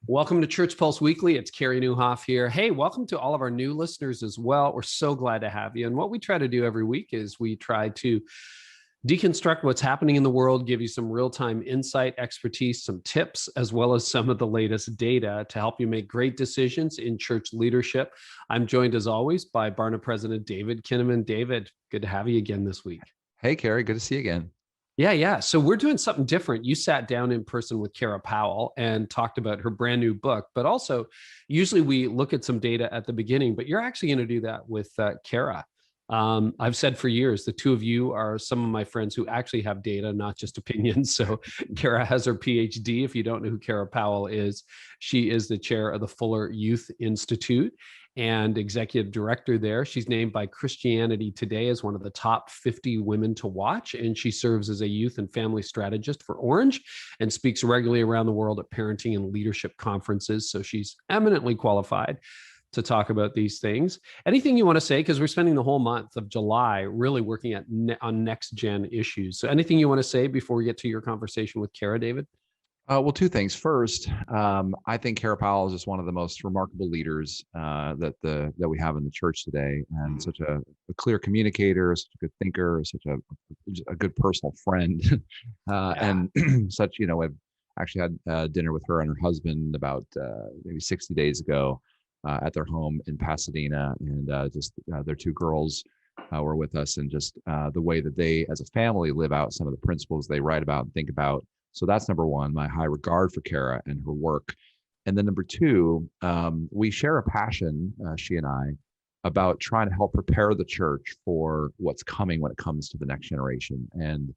Welcome to Church Pulse Weekly. It's Carrie Newhoff here. Hey, welcome to all of our new listeners as well. We're so glad to have you. And what we try to do every week is we try to deconstruct what's happening in the world, give you some real-time insight, expertise, some tips, as well as some of the latest data to help you make great decisions in church leadership. I'm joined as always by Barna President David Kinnaman. David, good to have you again this week. Hey, Carrie, good to see you again. Yeah. So we're doing something different. You sat down in person with Kara Powell and talked about her brand new book, but also usually we look at some data at the beginning, but you're actually going to do that with Kara. I've said for years, the two of you are some of my friends who actually have data, not just opinions. So Kara has her PhD. If you don't know who Kara Powell is, she is the chair of the Fuller Youth Institute and executive director there. She's named by Christianity Today as one of the top 50 women to watch, and she serves as a youth and family strategist for Orange and speaks regularly around the world at parenting and leadership conferences. So she's eminently qualified to talk about these things. Anything you want to say? Because we're spending the whole month of July really working on next gen issues. So anything you want to say before we get to your conversation with Kara, David? Well, two things. First, I think Kara Powell is just one of the most remarkable leaders that we have in the church today, and such a clear communicator, such a good thinker, such a good personal friend, and such. I've actually had dinner with her and her husband about maybe 60 days ago at their home in Pasadena, and their two girls were with us, and just the way that they, as a family, live out some of the principles they write about and think about. So that's number one, my high regard for Kara and her work. And then number two, we share a passion, she and I, about trying to help prepare the church for what's coming when it comes to the next generation. And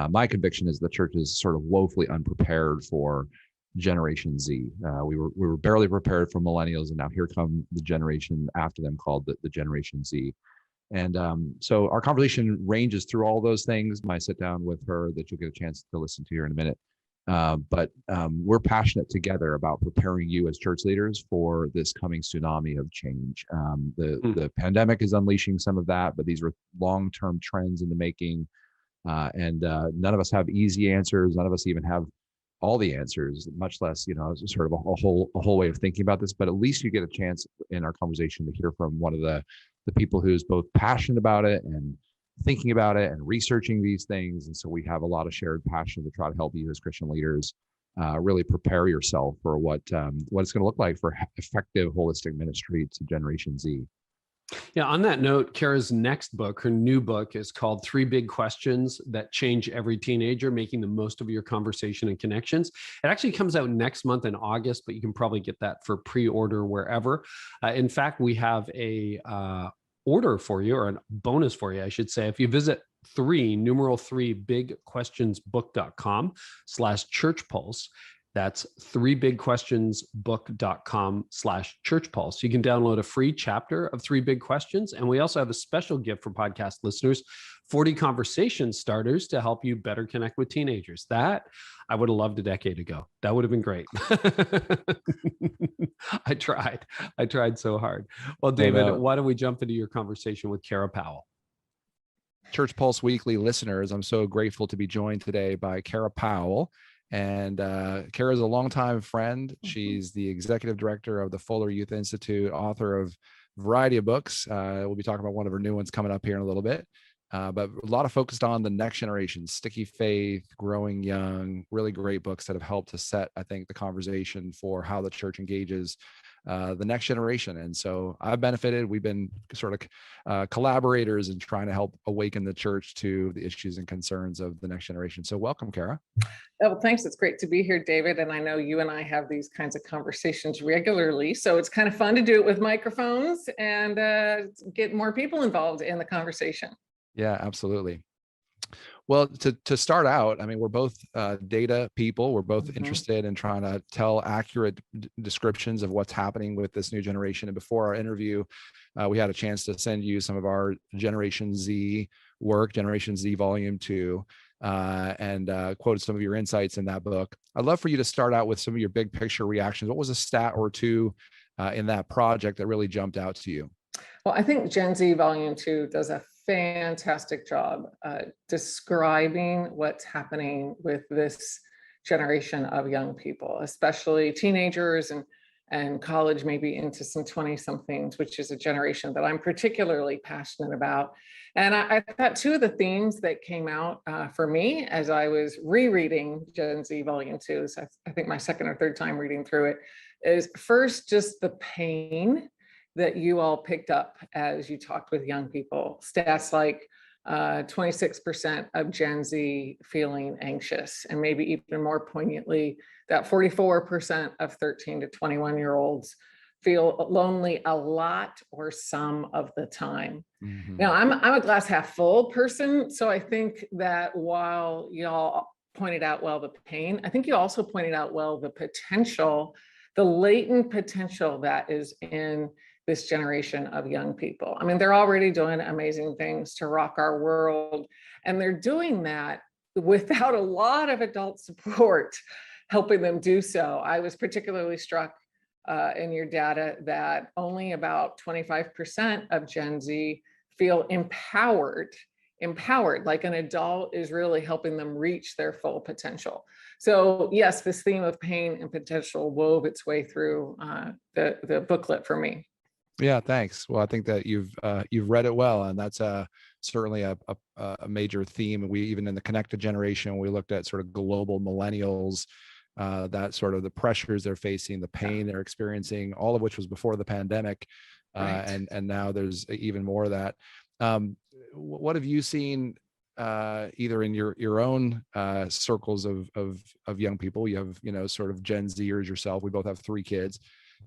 my conviction is the church is sort of woefully unprepared for Generation Z. We were barely prepared for millennials, and now here come the generation after them called the Generation Z. And so our conversation ranges through all those things. My sit down with her that you'll get a chance to listen to here in a minute. But we're passionate together about preparing you as church leaders for this coming tsunami of change. The pandemic is unleashing some of that, but these are long-term trends in the making. And none of us have easy answers. None of us even have all the answers, much less, sort of a whole way of thinking about this. But at least you get a chance in our conversation to hear from one of the people who's both passionate about it and thinking about it and researching these things. And so we have a lot of shared passion to try to help you as Christian leaders really prepare yourself for what it's going to look like for effective holistic ministry to Generation Z. Yeah, on that note, Kara's next book, her new book, is called 3 Big Questions That Change Every Teenager, Making the Most of Your Conversation and Connections. It actually comes out next month in August, but you can probably get that for pre-order wherever. In fact, we have a order for you, or a bonus for you, I should say. If you visit 3 bigquestionsbook.com/churchpulse, that's 3bigquestionsbook.com/churchpulse. You can download a free chapter of 3 Big Questions. And we also have a special gift for podcast listeners, 40 conversation starters to help you better connect with teenagers. That I would have loved a decade ago. That would have been great. I tried so hard. Well, David, why don't we jump into your conversation with Kara Powell? Church Pulse Weekly listeners, I'm so grateful to be joined today by Kara Powell. And Kara is a longtime friend. She's the executive director of the Fuller Youth Institute, author of a variety of books. We'll be talking about one of her new ones coming up here in a little bit. But a lot of focused on the next generation, Sticky Faith, Growing Young, really great books that have helped to set, I think, the conversation for how the church engages the next generation. And so I've benefited. We've been sort of collaborators in trying to help awaken the church to the issues and concerns of the next generation. So welcome, Kara. Oh, thanks. It's great to be here, David. And I know you and I have these kinds of conversations regularly. So it's kind of fun to do it with microphones and get more people involved in the conversation. Yeah, absolutely. Well, to start out, I mean, we're both data people. We're both interested in trying to tell accurate descriptions of what's happening with this new generation. And before our interview, we had a chance to send you some of our Generation Z work, Generation Z Volume 2, and quoted some of your insights in that book. I'd love for you to start out with some of your big picture reactions. What was a stat or two in that project that really jumped out to you? Well, I think Gen Z Volume 2 does a fantastic job describing what's happening with this generation of young people, especially teenagers and college, maybe into some 20-somethings, which is a generation that I'm particularly passionate about. And I thought two of the themes that came out for me as I was rereading Gen Z Volume 2, so I think my second or third time reading through it, is first just the pain that you all picked up as you talked with young people. Stats like 26% of Gen Z feeling anxious, and maybe even more poignantly, that 44% of 13 to 21-year-olds feel lonely a lot or some of the time. Mhm. Now, I'm a glass half full person, so I think that while y'all pointed out well the pain, I think you also pointed out well the potential, the latent potential that is in this generation of young people. I mean, they're already doing amazing things to rock our world, and they're doing that without a lot of adult support helping them do so. I was particularly struck in your data that only about 25% of Gen Z feel empowered, like an adult is really helping them reach their full potential. So yes, this theme of pain and potential wove its way through the booklet for me. Yeah, thanks. Well, I think that you've read it well, and that's certainly a major theme. We even in the connected generation, we looked at sort of global millennials, that sort of the pressures they're facing, the pain they're experiencing, all of which was before the pandemic, Right. and now there's even more of that. What have you seen either in your own circles of young people? You have, you know, sort of Gen Zers yourself. We both have 3 kids.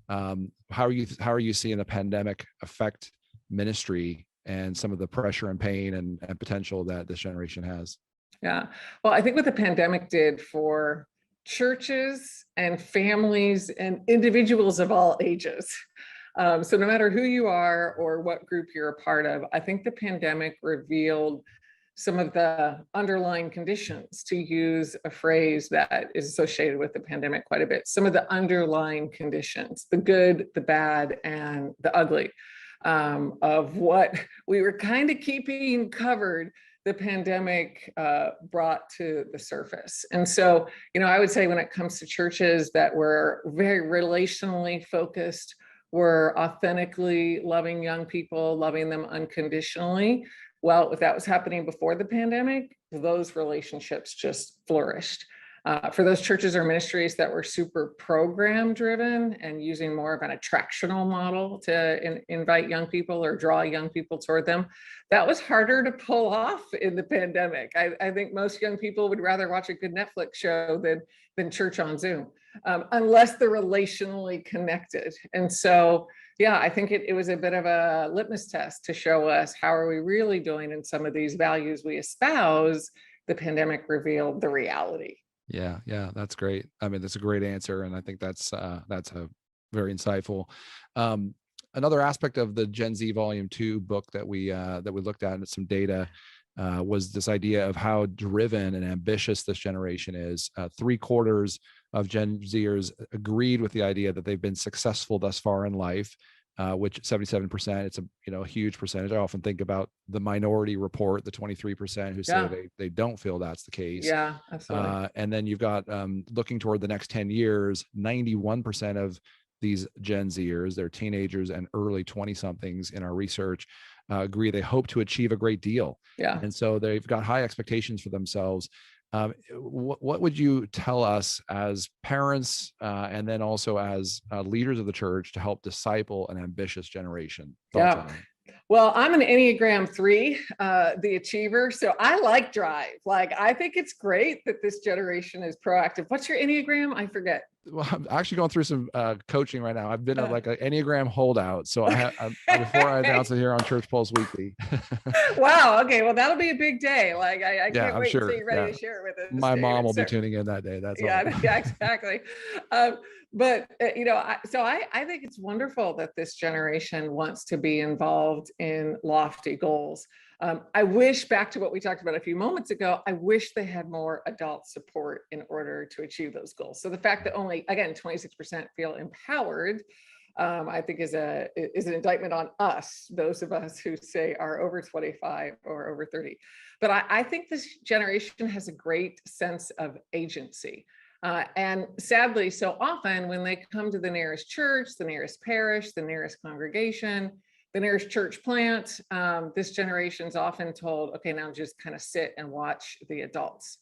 How are you seeing the pandemic affect ministry and some of the pressure and pain and potential that this generation has? Yeah. Well, I think what the pandemic did for churches and families and individuals of all ages. So no matter who you are or what group you're a part of, I think the pandemic revealed some of the underlying conditions, to use a phrase that is associated with the pandemic quite a bit, some of the underlying conditions, the good, the bad, and the ugly, of what we were kind of keeping covered, the pandemic brought to the surface. And so, you know, I would say when it comes to churches that were very relationally focused, were authentically loving young people, loving them unconditionally, well, if that was happening before the pandemic, those relationships just flourished. For those churches or ministries that were super program driven and using more of an attractional model to invite young people or draw young people toward them, that was harder to pull off in the pandemic. I think most young people would rather watch a good Netflix show than church on Zoom, unless they're relationally connected. And so, yeah, I think it was a bit of a litmus test to show us how are we really doing in some of these values we espouse. The pandemic revealed the reality. Yeah, that's great. I mean, that's a great answer, and I think that's a very insightful. Another aspect of the Gen Z Volume 2 book that we looked at and some data was this idea of how driven and ambitious this generation is. 3/4 of Gen Zers agreed with the idea that they've been successful thus far in life, which 77%, it's a huge percentage. I often think about the Minority Report, the 23% who say they don't feel that's the case. Yeah, absolutely. And then you've got looking toward the next 10 years, 91% of these Gen Zers, they're teenagers and early 20-somethings in our research, agree they hope to achieve a great deal. Yeah. And so they've got high expectations for themselves. What would you tell us as parents and then also as leaders of the church to help disciple an ambitious generation? Thoughts on it? Well, I'm an Enneagram 3, the achiever. So I like drive. Like, I think it's great that this generation is proactive. What's your Enneagram? I forget. Well, I'm actually going through some coaching right now. I've been like an Enneagram holdout. So before I announce it here on Church Pulse Weekly. Wow. Okay. Well, that'll be a big day. Like, I can't wait sure. until you're ready to share it with us. My mom David. will be tuning in that day. That's all. Yeah, exactly. But, you know, I think it's wonderful that this generation wants to be involved in lofty goals. I wish, back to what we talked about a few moments ago, I wish they had more adult support in order to achieve those goals. So the fact that only, again, 26% feel empowered, I think is an indictment on us, those of us who say are over 25 or over 30. But I think this generation has a great sense of agency. And sadly, so often when they come to the nearest church, the nearest parish, the nearest congregation, the nearest church plant, this generation's often told, okay, now just kind of sit and watch the adults.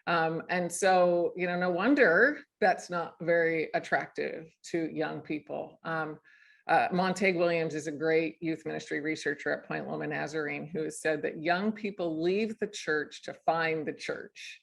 And so, no wonder that's not very attractive to young people. Montague Williams is a great youth ministry researcher at Point Loma Nazarene who has said that young people leave the church to find the church.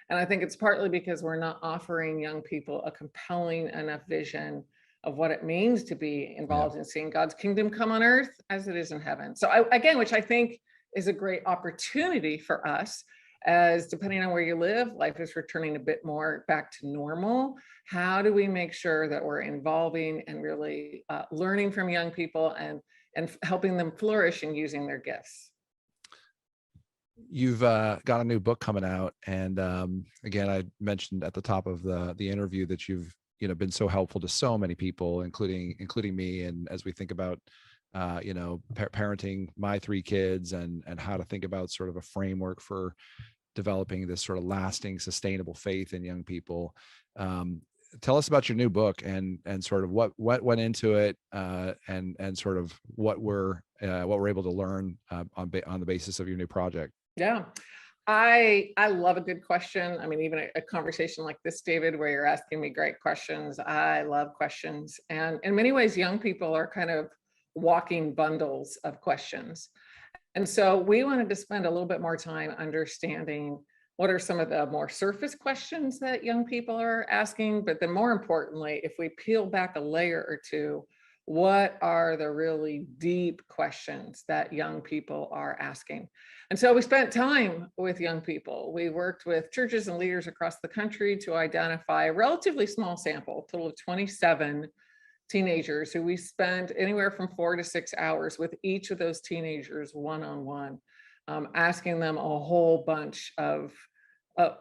And I think it's partly because we're not offering young people a compelling enough vision of what it means to be involved in seeing God's kingdom come on earth as it is in heaven. So again, which I think is a great opportunity for us, as depending on where you live, life is returning a bit more back to normal. How do we make sure that we're involving and really learning from young people and helping them flourish in using their gifts? You've got a new book coming out, and again, I mentioned at the top of the interview that you've been so helpful to so many people, including me. And as we think about parenting my 3 kids and how to think about sort of a framework for developing this sort of lasting, sustainable faith in young people. Tell us about your new book and sort of what went into it, and sort of what we're able to learn on the basis of your new project. Yeah, I love a good question. I mean, even a conversation like this, David, where you're asking me great questions. I love questions. And in many ways, young people are kind of walking bundles of questions. And so we wanted to spend a little bit more time understanding what are some of the more surface questions that young people are asking, but then more importantly, if we peel back a layer or two, what are the really deep questions that young people are asking? And so we spent time with young people. We worked with churches and leaders across the country to identify a relatively small sample, total of 27 teenagers who we spent anywhere from 4 to 6 hours with each of those teenagers one-on-one, asking them a whole bunch of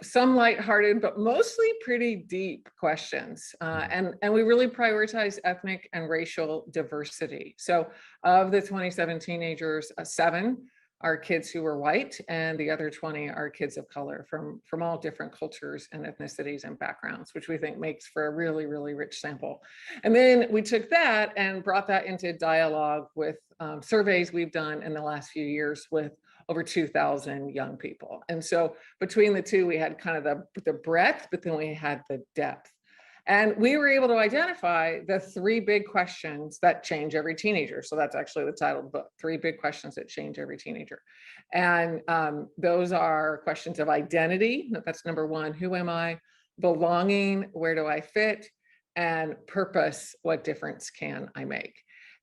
some lighthearted, but mostly pretty deep questions. And we really prioritize ethnic and racial diversity. So of the 27 teenagers, 7 are kids who were white, and the other 20 are kids of color from all different cultures and ethnicities and backgrounds, which we think makes for a really, really rich sample. And then we took that and brought that into dialogue with surveys we've done in the last few years with over 2,000 young people. And so between the two, we had kind of the breadth, but then we had the depth. And we were able to identify the 3 big questions that change every teenager. So that's actually the title of the book, 3 big questions that change every teenager. And those are questions of identity. That's number 1, who am I? Belonging, where do I fit? And purpose, what difference can I make?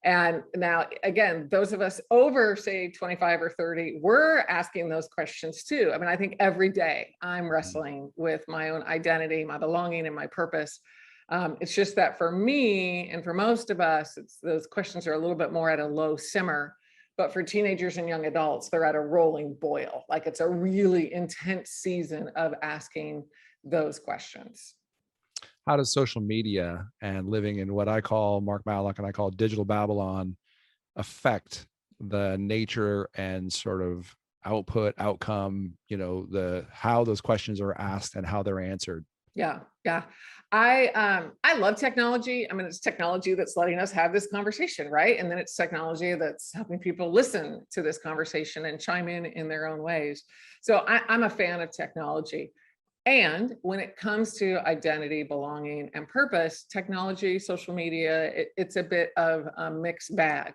And now, again, those of us over, say, 25 or 30, we're asking those questions too. I mean, I think every day I'm wrestling with my own identity, my belonging, and my purpose. It's just that for me and for most of us, those questions are a little bit more at a low simmer. But for teenagers and young adults, they're at a rolling boil. Like it's a really intense season of asking those questions. How does social media and living in what I call, Mark Mallock and I call digital Babylon, affect the nature and sort of outcome, how those questions are asked and how they're answered? Yeah. I love technology. I mean, it's technology that's letting us have this conversation, right? And then it's technology that's helping people listen to this conversation and chime in their own ways. So I'm a fan of technology. And when it comes to identity, belonging, and purpose, technology, social media, it's a bit of a mixed bag.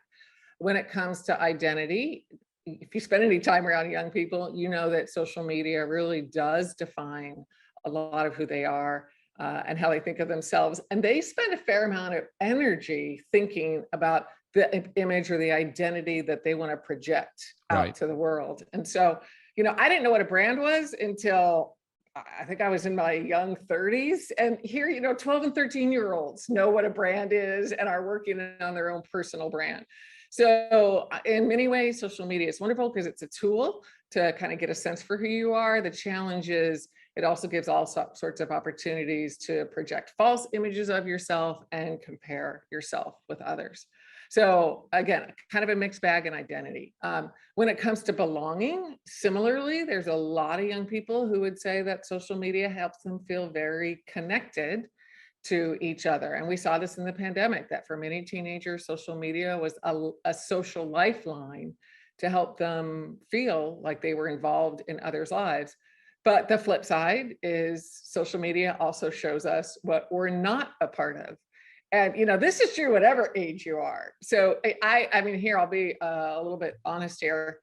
When it comes to identity, if you spend any time around young people, you know that social media really does define a lot of who they are and how they think of themselves. And they spend a fair amount of energy thinking about the image or the identity that they want to project out to the world. And so, I didn't know what a brand was until I think I was in my young 30s, and here, 12 and 13-year-olds know what a brand is and are working on their own personal brand. So in many ways, social media is wonderful because it's a tool to kind of get a sense for who you are. The challenge is it also gives all sorts of opportunities to project false images of yourself and compare yourself with others. So again, kind of a mixed bag in identity. When it comes to belonging, similarly, there's a lot of young people who would say that social media helps them feel very connected to each other. And we saw this in the pandemic, that for many teenagers, social media was a social lifeline to help them feel like they were involved in others' lives. But the flip side is social media also shows us what we're not a part of. And, this is true whatever age you are. So I mean, here, I'll be a little bit honest here.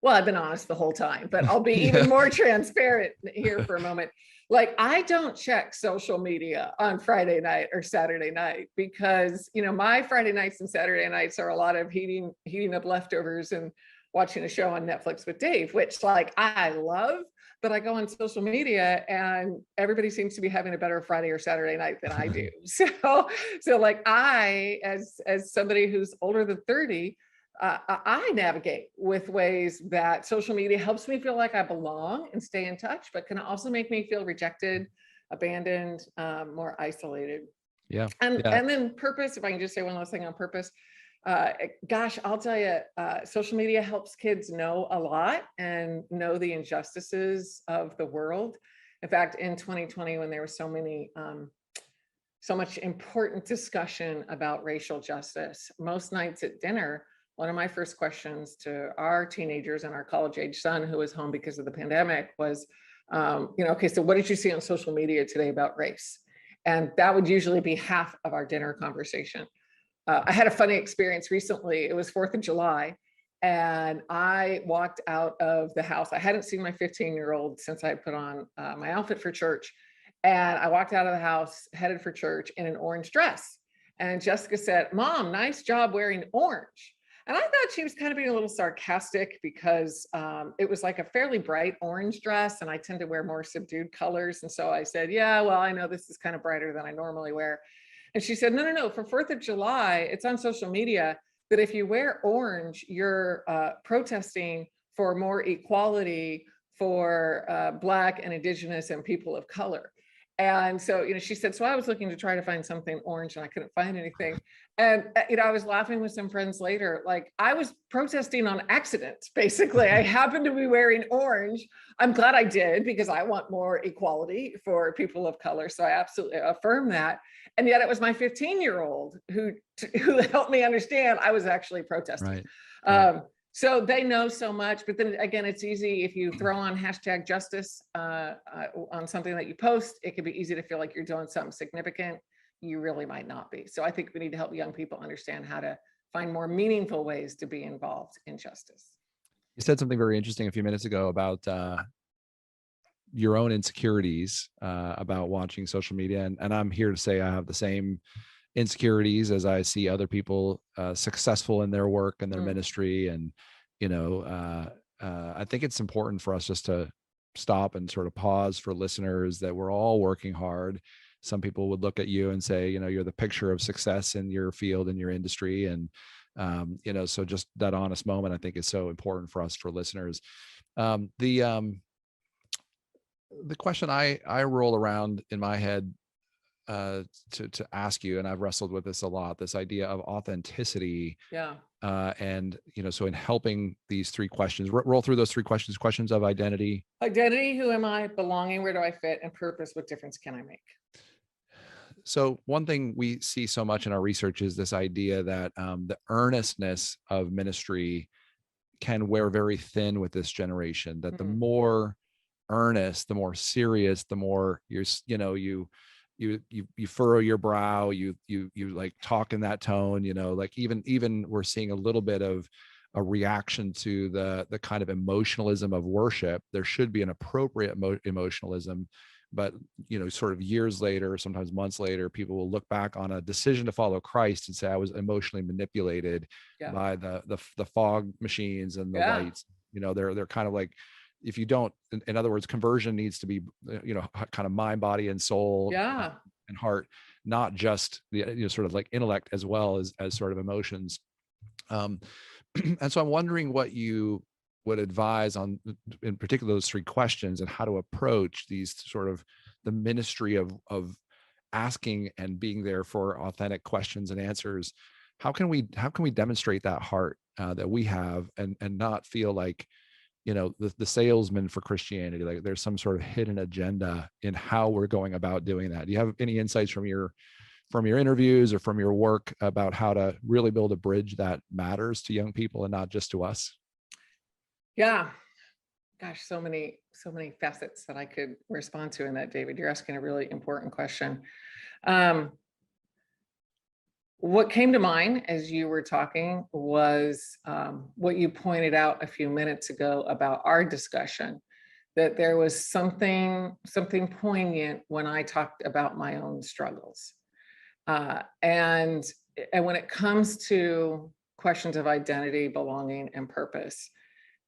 Well, I've been honest the whole time, but I'll be even more transparent here for a moment. Like, I don't check social media on Friday night or Saturday night because, my Friday nights and Saturday nights are a lot of heating up leftovers and watching a show on Netflix with Dave, which like I love, but I go on social media and everybody seems to be having a better Friday or Saturday night than I do. So like I, as somebody who's older than 30, I navigate with ways that social media helps me feel like I belong and stay in touch, but can also make me feel rejected, abandoned, more isolated. Yeah. And then purpose, if I can just say one last thing on purpose. Gosh, I'll tell you, social media helps kids know a lot and know the injustices of the world. In fact, in 2020, when there was so much important discussion about racial justice, most nights at dinner, one of my first questions to our teenagers and our college-age son, who was home because of the pandemic, was, okay, so what did you see on social media today about race? And that would usually be half of our dinner conversation. I had a funny experience recently. It was 4th of July, and I walked out of the house. I hadn't seen my 15-year-old since I put on my outfit for church. And I walked out of the house, headed for church in an orange dress. And Jessica said, "Mom, nice job wearing orange." And I thought she was kind of being a little sarcastic because it was like a fairly bright orange dress, and I tend to wear more subdued colors. And so I said, "Yeah, well, I know this is kind of brighter than I normally wear." And she said, no, for 4th of July, it's on social media that if you wear orange, you're protesting for more equality for Black and Indigenous and people of color. And so, she said, so I was looking to try to find something orange and I couldn't find anything. And, I was laughing with some friends later, like I was protesting on accident, basically. I happened to be wearing orange. I'm glad I did because I want more equality for people of color. So I absolutely affirm that. And yet it was my 15-year-old who helped me understand I was actually protesting. Right. So they know so much, but then again, it's easy if you throw on #justice on something that you post, it can be easy to feel like you're doing something significant. You really might not be. So I think we need to help young people understand how to find more meaningful ways to be involved in justice. You said something very interesting a few minutes ago about your own insecurities about watching social media. And I'm here to say I have the same insecurities as I see other people successful in their work and their ministry. And, I think it's important for us just to stop and sort of pause for listeners that we're all working hard. Some people would look at you and say, you're the picture of success in your field, in your industry. And, so just that honest moment, I think, is so important for us, for listeners. The question I roll around in my head to ask you, and I've wrestled with this a lot, this idea of authenticity. Yeah. And, so in helping these three questions, roll through those three questions of identity. Identity, who am I? Belonging, where do I fit? And purpose, what difference can I make? So one thing we see so much in our research is this idea that the earnestness of ministry can wear very thin with this generation, that the more earnest, the more serious, the more you furrow your brow, you like talk in that tone, like even we're seeing a little bit of a reaction to the kind of emotionalism of worship. There should be an appropriate emotionalism, but sort of years later, sometimes months later, people will look back on a decision to follow Christ and say, I was emotionally manipulated by the fog machines and the lights. They're kind of like, if you don't, in other words, conversion needs to be, kind of mind, body, and soul and heart, not just the, sort of like intellect as well as sort of emotions. And so I'm wondering what you would advise on, in particular, those three questions and how to approach these sort of the ministry of asking and being there for authentic questions and answers how can we demonstrate that heart that we have, and not feel like, the salesman for Christianity, like there's some sort of hidden agenda in how we're going about doing that? Do you have any insights from your interviews or from your work about how to really build a bridge that matters to young people and not just to us? Yeah. Gosh, so many facets that I could respond to in that, David. You're asking a really important question. What came to mind as you were talking was what you pointed out a few minutes ago about our discussion, that there was something poignant when I talked about my own struggles. And when it comes to questions of identity, belonging, and purpose,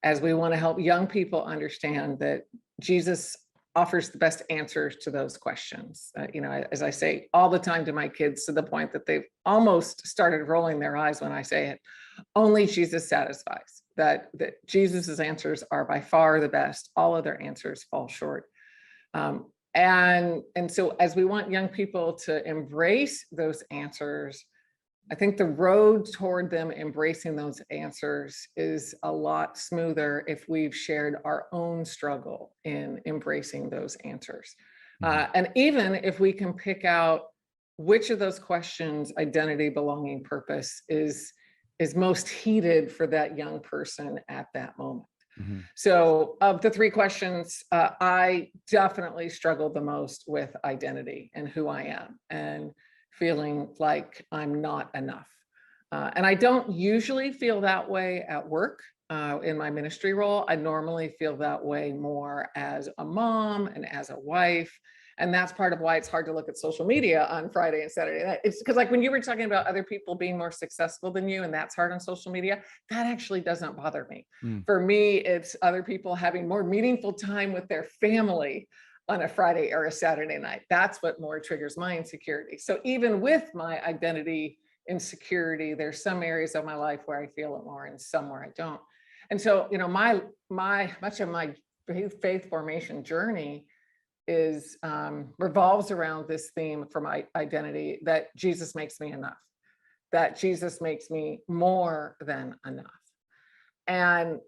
as we want to help young people understand that Jesus offers the best answers to those questions. As I say all the time to my kids, to the point that they've almost started rolling their eyes when I say it, only Jesus satisfies. That Jesus's answers are by far the best. All other answers fall short. And so as we want young people to embrace those answers, I think the road toward them embracing those answers is a lot smoother if we've shared our own struggle in embracing those answers. And even if we can pick out which of those questions, identity, belonging, purpose, is most heated for that young person at that moment. So of the three questions, I definitely struggled the most with identity and who I am, and feeling like I'm not enough. And I don't usually feel that way at work in my ministry role. I normally feel that way more as a mom and as a wife. And that's part of why it's hard to look at social media on Friday and Saturday night. It's because, like, when you were talking about other people being more successful than you, and that's hard on social media, that actually doesn't bother me. For me, it's other people having more meaningful time with their family on a Friday or a Saturday night. That's what more triggers my insecurity. So even with my identity insecurity, there's some areas of my life where I feel it more and some where I don't. And so, much of my faith formation journey is revolves around this theme for my identity, that Jesus makes me enough, that Jesus makes me more than enough. And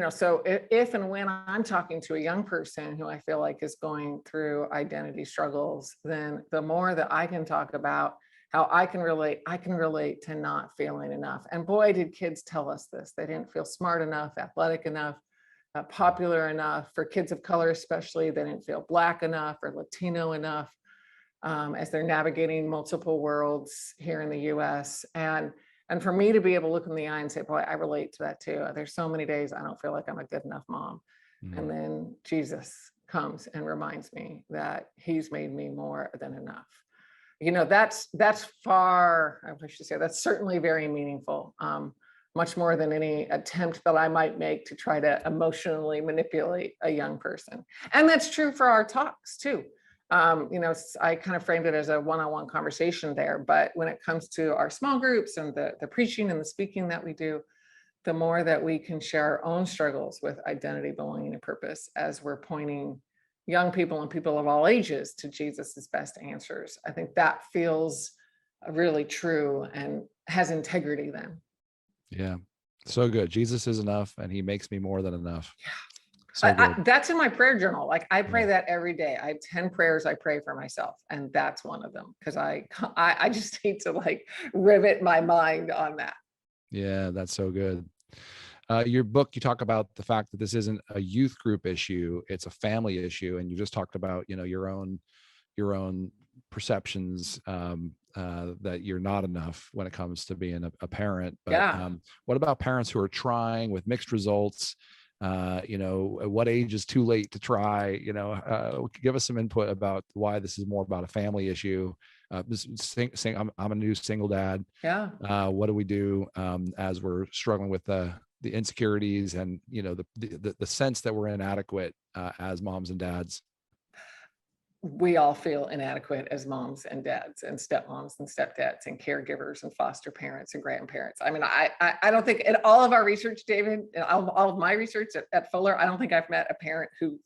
so if and when I'm talking to a young person who I feel like is going through identity struggles, then the more that I can talk about how I can relate to not feeling enough. And boy, did kids tell us this. They didn't feel smart enough, athletic enough, popular enough. For kids of color especially, they didn't feel Black enough or Latino enough as they're navigating multiple worlds here in the US. And for me to be able to look in the eye and say, boy, I relate to that too. There's so many days I don't feel like I'm a good enough mom. And then Jesus comes and reminds me that he's made me more than enough. That's far, I should say, that's certainly very meaningful, much more than any attempt that I might make to try to emotionally manipulate a young person. And that's true for our talks too. I kind of framed it as a one-on-one conversation there, but when it comes to our small groups and the preaching and the speaking that we do, the more that we can share our own struggles with identity, belonging, and purpose as we're pointing young people and people of all ages to Jesus's best answers, I think that feels really true and has integrity then. Yeah, so good. Jesus is enough, and he makes me more than enough. Yeah. So good. That's in my prayer journal. Like, I pray that every day. I have 10 prayers I pray for myself, and that's one of them, because I just need to rivet my mind on that. Yeah, that's so good. Your book, you talk about the fact that this isn't a youth group issue, it's a family issue. And you just talked about, your own perceptions that you're not enough when it comes to being a parent. But what about parents who are trying with mixed results? At what age is too late to try? Give us some input about why this is more about a family issue. I'm a new single dad. What do we do as we're struggling with the insecurities and the sense that we're inadequate as moms and dads? We all feel inadequate as moms and dads and stepmoms and stepdads and caregivers and foster parents and grandparents. I mean, I don't think in all of our research, David, all of my research at Fuller, I don't think I've met a parent who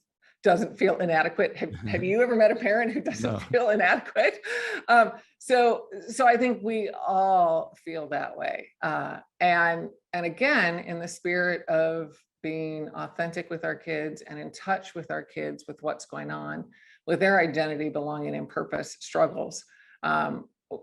doesn't feel inadequate. Have you ever met a parent who doesn't No. feel inadequate? So I think we all feel that way. And again, in the spirit of being authentic with our kids and in touch with our kids with what's going on with their identity, belonging, and purpose struggles.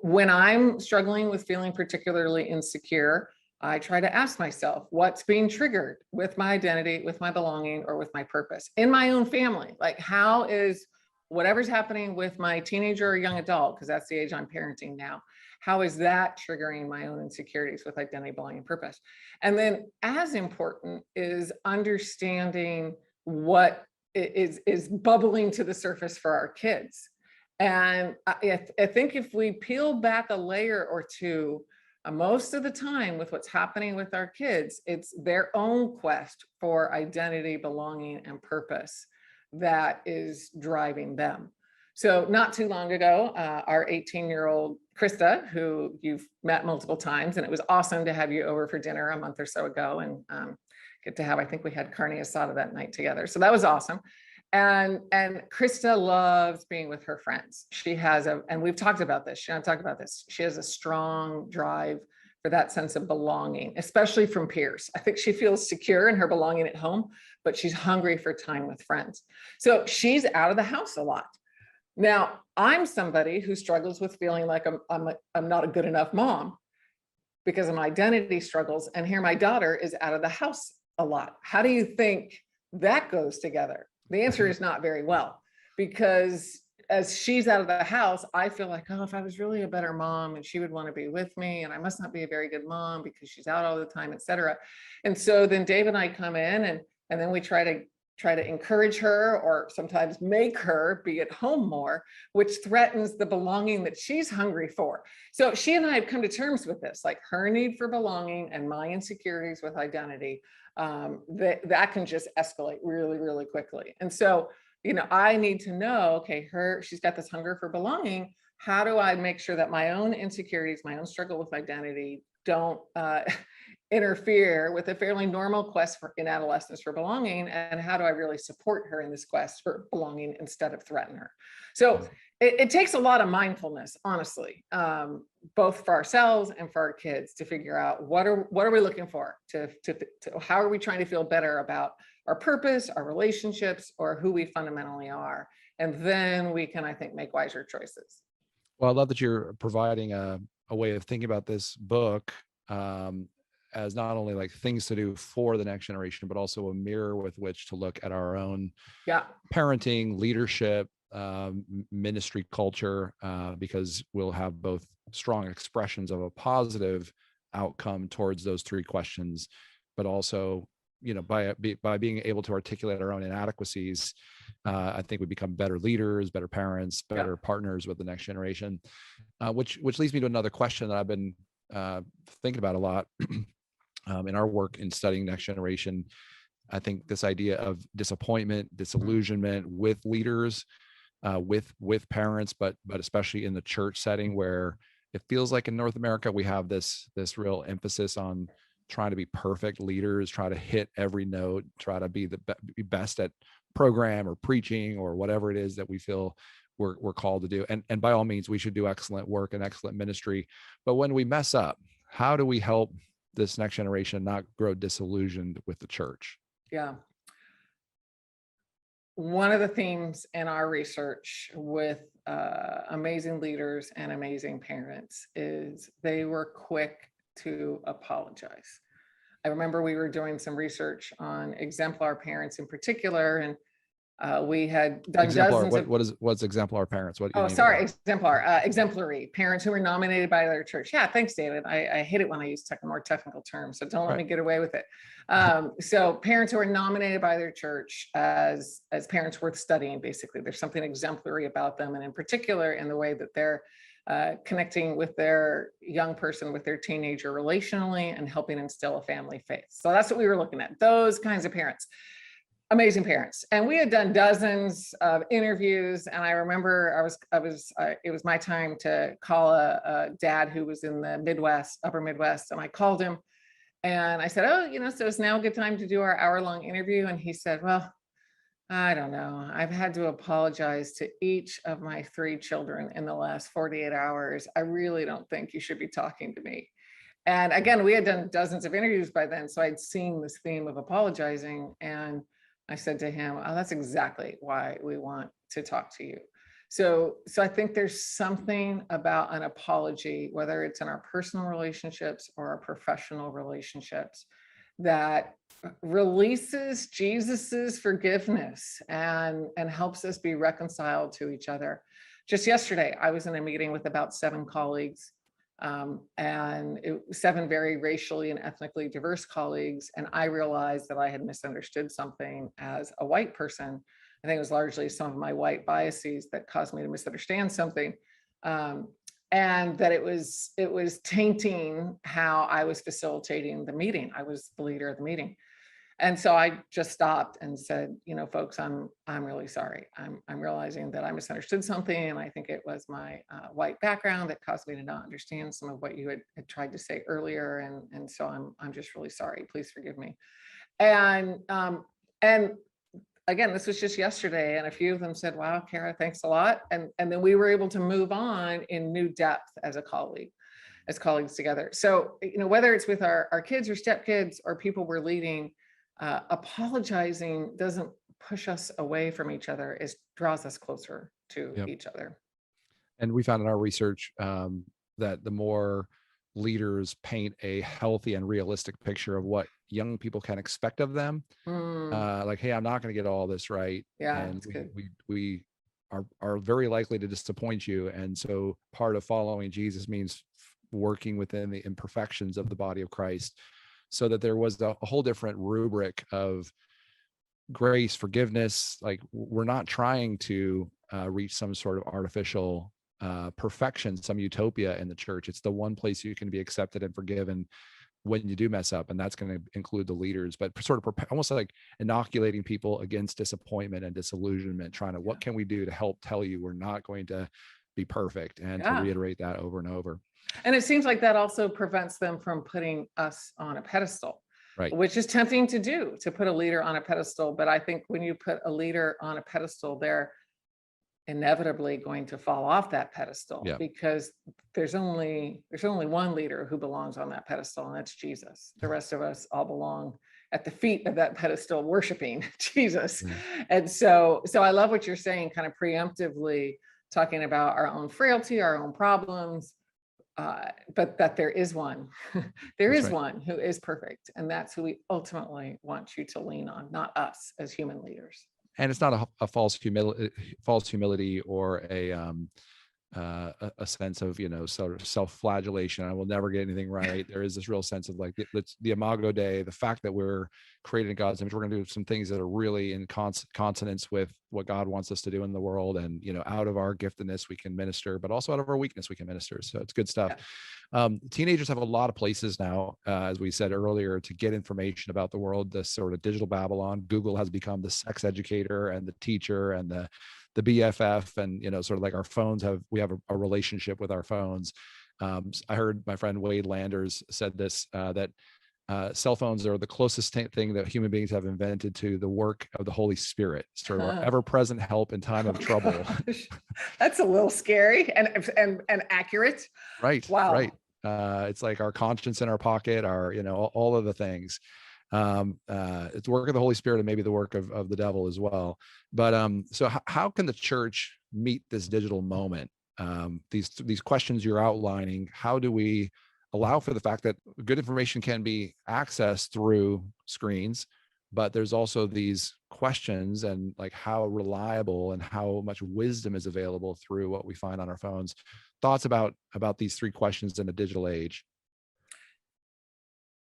When I'm struggling with feeling particularly insecure, I try to ask myself, what's being triggered with my identity, with my belonging, or with my purpose in my own family? Like, how is whatever's happening with my teenager or young adult, because that's the age I'm parenting now, how is that triggering my own insecurities with identity, belonging, and purpose? And then as important is understanding what is bubbling to the surface for our kids. And I think if we peel back a layer or two, most of the time with what's happening with our kids, it's their own quest for identity, belonging, and purpose that is driving them. So not too long ago, our 18-year-old Krista, who you've met multiple times, and it was awesome to have you over for dinner a month or so ago, and get to have, I think we had carne asada that night together. So that was awesome. And Krista loves being with her friends. She has and we've talked about this, she and I talked about this. She has a strong drive for that sense of belonging, especially from peers. I think she feels secure in her belonging at home, but she's hungry for time with friends. So she's out of the house a lot. Now, I'm somebody who struggles with feeling like I'm not a good enough mom because of my identity struggles. And here my daughter is out of the house a lot. How do you think that goes together? The answer is not very well, because as she's out of the house, I feel like, oh, if I was really a better mom and she would want to be with me, and I must not be a very good mom because she's out all the time, et cetera. And so then Dave and I come in and then we try to encourage her, or sometimes make her be at home more, which threatens the belonging that she's hungry for. So she and I have come to terms with this, like her need for belonging and my insecurities with identity, that can just escalate really, really quickly. And so, I need to know, okay, she's got this hunger for belonging. How do I make sure that my own insecurities, my own struggle with identity don't interfere with a fairly normal quest in adolescence for belonging? And how do I really support her in this quest for belonging instead of threaten her? So it takes a lot of mindfulness, honestly, both for ourselves and for our kids, to figure out what are we looking for, to how are we trying to feel better about our purpose, our relationships, or who we fundamentally are. And then we can, I think, make wiser choices. Well, I love that you're providing a way of thinking about this book as not only like things to do for the next generation, but also a mirror with which to look at our own parenting, leadership, ministry culture, because we'll have both strong expressions of a positive outcome towards those three questions, but also, by being able to articulate our own inadequacies, I think we become better leaders, better parents, better partners with the next generation, which leads me to another question that I've been thinking about a lot in our work in studying next generation. I think this idea of disappointment, disillusionment with leaders, with parents, but especially in the church setting, where it feels like in North America we have this real emphasis on trying to be perfect leaders, try to hit every note, try to be the best at program or preaching or whatever it is that we feel we're called to do. And by all means, we should do excellent work and excellent ministry. But when we mess up, how do we help this next generation not grow disillusioned with the church? Yeah. One of the themes in our research with amazing leaders and amazing parents is they were quick to apologize. I remember we were doing some research on exemplar parents in particular, and we had done exemplar, dozens of what's exemplar parents? What? Exemplary parents who were nominated by their church. Yeah, thanks, David. I hate it when I use more technical terms, so don't let me get away with it. So parents who are nominated by their church as parents worth studying. Basically, there's something exemplary about them, and in particular in the way that they're connecting with their young person, with their teenager relationally, and helping instill a family faith. So that's what we were looking at, those kinds of parents. Amazing parents. And we had done dozens of interviews. And I remember it was my time to call a dad who was in the Midwest, upper Midwest. And I called him and I said, so it's now a good time to do our hour-long interview. And he said, well, I don't know. I've had to apologize to each of my 3 children in the last 48 hours. I really don't think you should be talking to me. And again, we had done dozens of interviews by then, so I'd seen this theme of apologizing. And I said to him, "Oh, that's exactly why we want to talk to you." So I think there's something about an apology, whether it's in our personal relationships or our professional relationships, that releases Jesus's forgiveness and helps us be reconciled to each other. Just yesterday, I was in a meeting with about 7 colleagues, and 7 very racially and ethnically diverse colleagues. And I realized that I had misunderstood something as a white person. I think it was largely some of my white biases that caused me to misunderstand something. And that it was tainting how I was facilitating the meeting. I was the leader of the meeting. And so I just stopped and said, folks, I'm really sorry. I'm realizing that I misunderstood something, and I think it was my white background that caused me to not understand some of what you had tried to say earlier, and so I'm just really sorry. Please forgive me. And again, this was just yesterday, and a few of them said, "Wow, Kara, thanks a lot." And then we were able to move on in new depth as colleagues together. So whether it's with our kids or stepkids or people we're leading. Apologizing doesn't push us away from each other. It draws us closer to each other. And we found in our research that the more leaders paint a healthy and realistic picture of what young people can expect of them, like, hey, I'm not going to get all this right. Yeah, and that's good. we are very likely to disappoint you. And so part of following Jesus means working within the imperfections of the body of Christ, so that there was a whole different rubric of grace, forgiveness. Like, we're not trying to reach some sort of artificial perfection, some utopia in the church. It's the one place you can be accepted and forgiven when you do mess up, and that's going to include the leaders, but sort of almost like inoculating people against disappointment and disillusionment, trying to, what can we do to help tell you we're not going to be perfect, and to reiterate that over and over. And it seems like that also prevents them from putting us on a pedestal, right? Which is tempting to do, to put a leader on a pedestal. But I think when you put a leader on a pedestal, they're inevitably going to fall off that pedestal, because there's only one leader who belongs on that pedestal, and that's Jesus. The rest of us all belong at the feet of that pedestal, worshiping Jesus. And so I love what you're saying, kind of preemptively talking about our own frailty, our own problems, but that there is one, one who is perfect. And that's who we ultimately want you to lean on, not us as human leaders. And it's not a false humility or a sense of, sort of self-flagellation. I will never get anything right. There is this real sense of like the Imago Dei, the fact that we're created in God's image. We're going to do some things that are really in consonance with what God wants us to do in the world. And, out of our giftedness, we can minister, but also out of our weakness, we can minister. So it's good stuff. Teenagers have a lot of places now, as we said earlier, to get information about the world. This sort of digital Babylon. Google has become the sex educator and the teacher and the BFF, and sort of like our phones we have a relationship with our phones. I heard my friend Wade Landers said this, that cell phones are the closest thing that human beings have invented to the work of the Holy Spirit, sort of our ever-present help in time of trouble. That's a little scary and accurate. Right. Wow. Right. It's like our conscience in our pocket, our all of the things. It's the work of the Holy Spirit and maybe the work of the devil as well. But so how can the church meet this digital moment? These questions you're outlining, how do we allow for the fact that good information can be accessed through screens, but there's also these questions, and like how reliable and how much wisdom is available through what we find on our phones? Thoughts about these 3 questions in a digital age?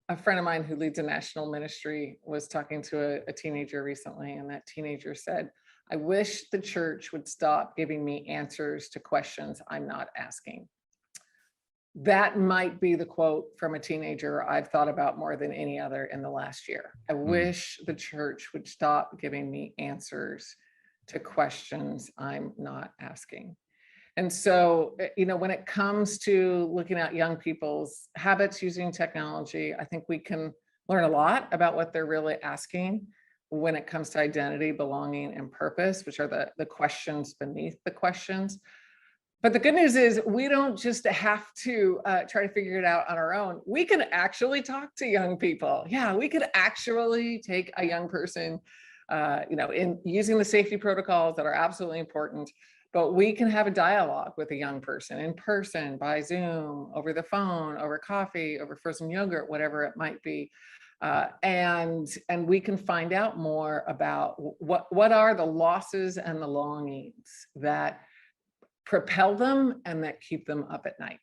A friend of mine who leads a national ministry was talking to a teenager recently, and that teenager said, "I wish the church would stop giving me answers to questions I'm not asking." That might be the quote from a teenager I've thought about more than any other in the last year. I wish the church would stop giving me answers to questions I'm not asking. And so, when it comes to looking at young people's habits using technology, I think we can learn a lot about what they're really asking. when it comes to identity, belonging, and purpose, which are the questions beneath the questions. But the good news is we don't just have to try to figure it out on our own. We can actually talk to young people. Yeah, we could actually take a young person, in using the safety protocols that are absolutely important, but we can have a dialogue with a young person in person, by Zoom, over the phone, over coffee, over frozen yogurt, whatever it might be. And we can find out more about what are the losses and the longings that propel them and that keep them up at night.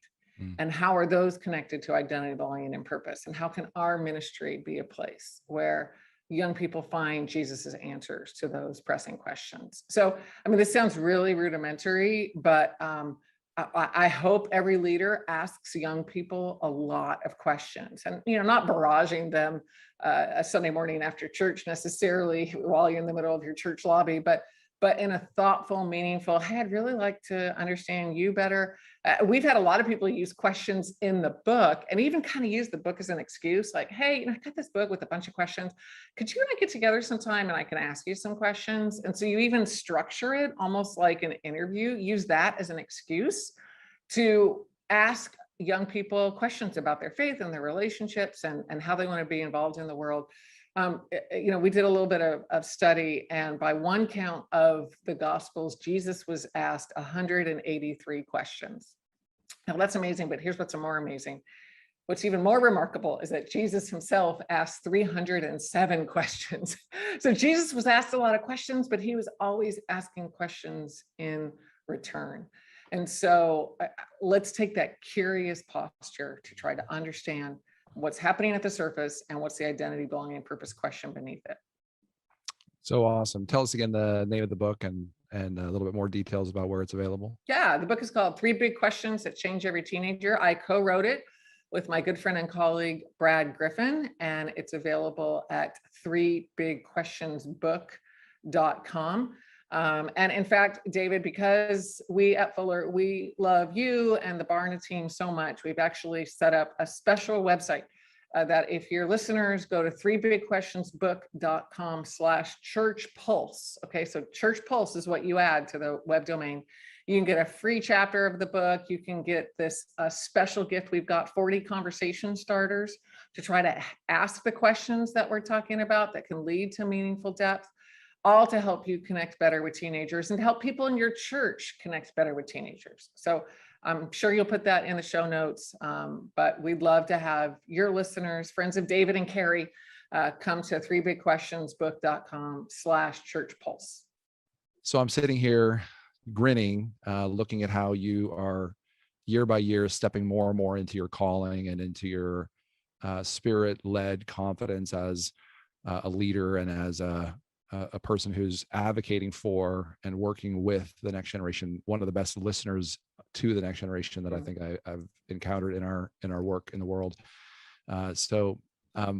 And how are those connected to identity, belonging, and purpose? And how can our ministry be a place where young people find Jesus's answers to those pressing questions? So, I mean, this sounds really rudimentary, but I hope every leader asks young people a lot of questions, and not barraging them a Sunday morning after church necessarily while you're in the middle of your church lobby, but in a thoughtful, meaningful, hey, I'd really like to understand you better. We've had a lot of people use questions in the book and even kind of use the book as an excuse, like, hey, I got this book with a bunch of questions. Could you and I get together sometime and I can ask you some questions? And so you even structure it almost like an interview, use that as an excuse to ask young people questions about their faith and their relationships and how they want to be involved in the world. We did a little bit of study, and by one count of the Gospels, Jesus was asked 183 questions. Now that's amazing, but here's what's more amazing. What's even more remarkable is that Jesus himself asked 307 questions. So Jesus was asked a lot of questions, but he was always asking questions in return. And so let's take that curious posture to try to understand what's happening at the surface and what's the identity, belonging, and purpose question beneath it. So awesome. Tell us again the name of the book and a little bit more details about where it's available. Yeah, the book is called 3 Big Questions That Change Every Teenager. I co-wrote it with my good friend and colleague, Brad Griffin, and it's available at 3bigquestionsbook.com. And in fact, David, because we at Fuller, we love you and the Barna team so much, we've actually set up a special website that if your listeners go to 3bigquestionsbook.com/ChurchPulse. Okay, so ChurchPulse is what you add to the web domain. You can get a free chapter of the book. You can get this special gift. We've got 40 conversation starters to try to ask the questions that we're talking about that can lead to meaningful depth, all to help you connect better with teenagers and to help people in your church connect better with teenagers. So I'm sure you'll put that in the show notes, but we'd love to have your listeners, friends of David and Carrie, come to 3bigquestionsbook.com/ChurchPulse. So I'm sitting here grinning, looking at how you are year by year stepping more and more into your calling and into your spirit-led confidence as a leader and as a person who's advocating for and working with the next generation, one of the best listeners to the next generation that I think I've encountered in our work in the world. So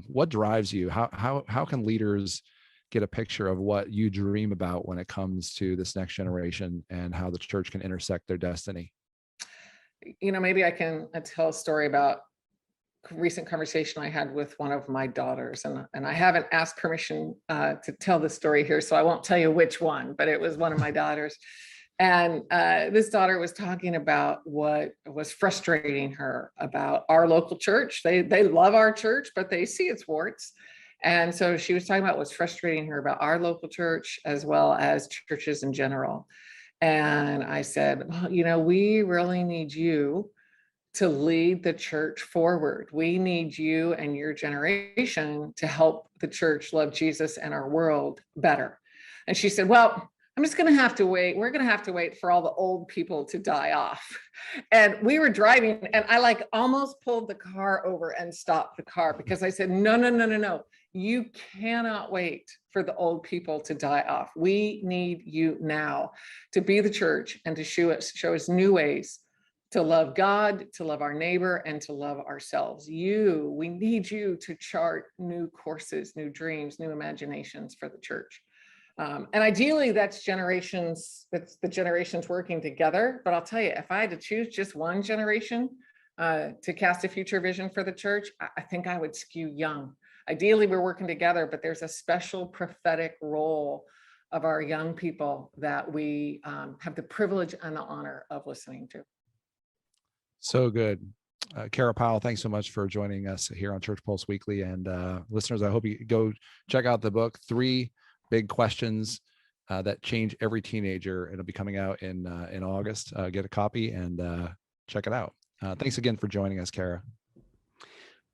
what drives you? How can leaders get a picture of what you dream about when it comes to this next generation and how the church can intersect their destiny? Maybe I can tell a story about a recent conversation I had with one of my daughters, and I haven't asked permission to tell the story here, so I won't tell you which one, but it was one of my daughters. And this daughter was talking about what was frustrating her about our local church. They love our church, but they see its warts. And so she was talking about what's frustrating her about our local church as well as churches in general. And I said, well, we really need you to lead the church forward. We need you and your generation to help the church love Jesus and our world better. And she said, well, I'm just going to have to wait. We're going to have to wait for all the old people to die off. And we were driving and I almost pulled the car over and stopped the car because I said, no. You cannot wait for the old people to die off. We need you now to be the church and to show us new ways to love God, to love our neighbor, and to love ourselves. We need you to chart new courses, new dreams, new imaginations for the church. And ideally that's the generations working together. But I'll tell you, if I had to choose just one generation to cast a future vision for the church, I think I would skew young. ideally we're working together, but there's a special prophetic role of our young people that we have the privilege and the honor of listening to. So good. Kara Powell, thanks so much for joining us here on Church Pulse Weekly. And listeners, I hope you go check out the book, 3 Big Questions that Change Every Teenager. It'll be coming out in August. Get a copy and check it out. Thanks again for joining us, Kara.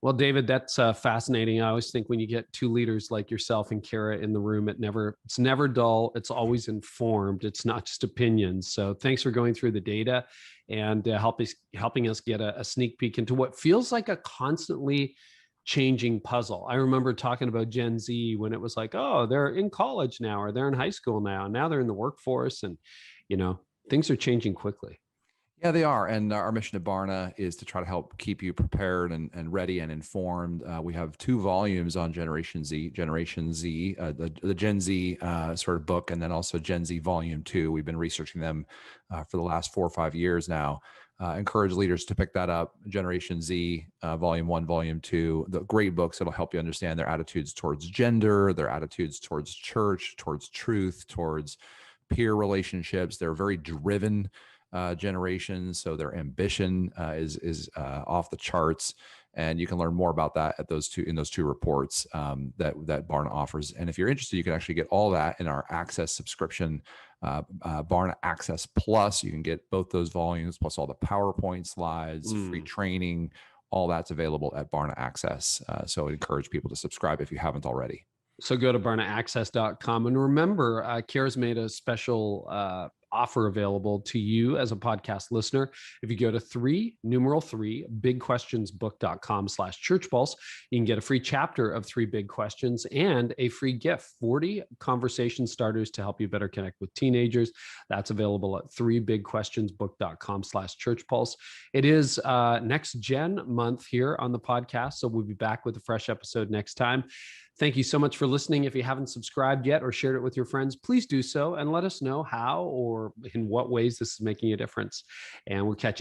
Well, David, that's fascinating. I always think when you get 2 leaders like yourself and Kara in the room, it's never dull. It's always informed. It's not just opinions. So thanks for going through the data and helping us get a sneak peek into what feels like a constantly changing puzzle. I remember talking about Gen Z when it was like, oh, they're in college now, or they're in high school now, and now they're in the workforce, and things are changing quickly. Yeah, they are. And our mission at Barna is to try to help keep you prepared and ready and informed. We have 2 volumes on Generation Z, the Gen Z sort of book, and then also Gen Z Volume 2. We've been researching them for the last 4 or 5 years now. Encourage leaders to pick that up. Generation Z, Volume 1, Volume 2, the great books that'll help you understand their attitudes towards gender, their attitudes towards church, towards truth, towards peer relationships. They're very driven generations, so their ambition is off the charts, and you can learn more about that at those 2 reports that Barna offers. And if you're interested, you can actually get all that in our Access subscription, Barna Access Plus. You can get both those volumes plus all the PowerPoint slides, free training. All that's available at Barna Access. So I'd encourage people to subscribe if you haven't already. So go to barnaaccess.com, and remember, Kara's made a special offer available to you as a podcast listener. If you go to 3 bigquestionsbook.com/churchpulse, you can get a free chapter of 3 Big Questions and a free gift, 40 conversation starters to help you better connect with teenagers. That's available at 3bigquestionsbook.com/churchpulse. It is Next Gen month here on the podcast, so we'll be back with a fresh episode next time. Thank you so much for listening. If you haven't subscribed yet or shared it with your friends, please do so and let us know how or in what ways this is making a difference. And we'll catch you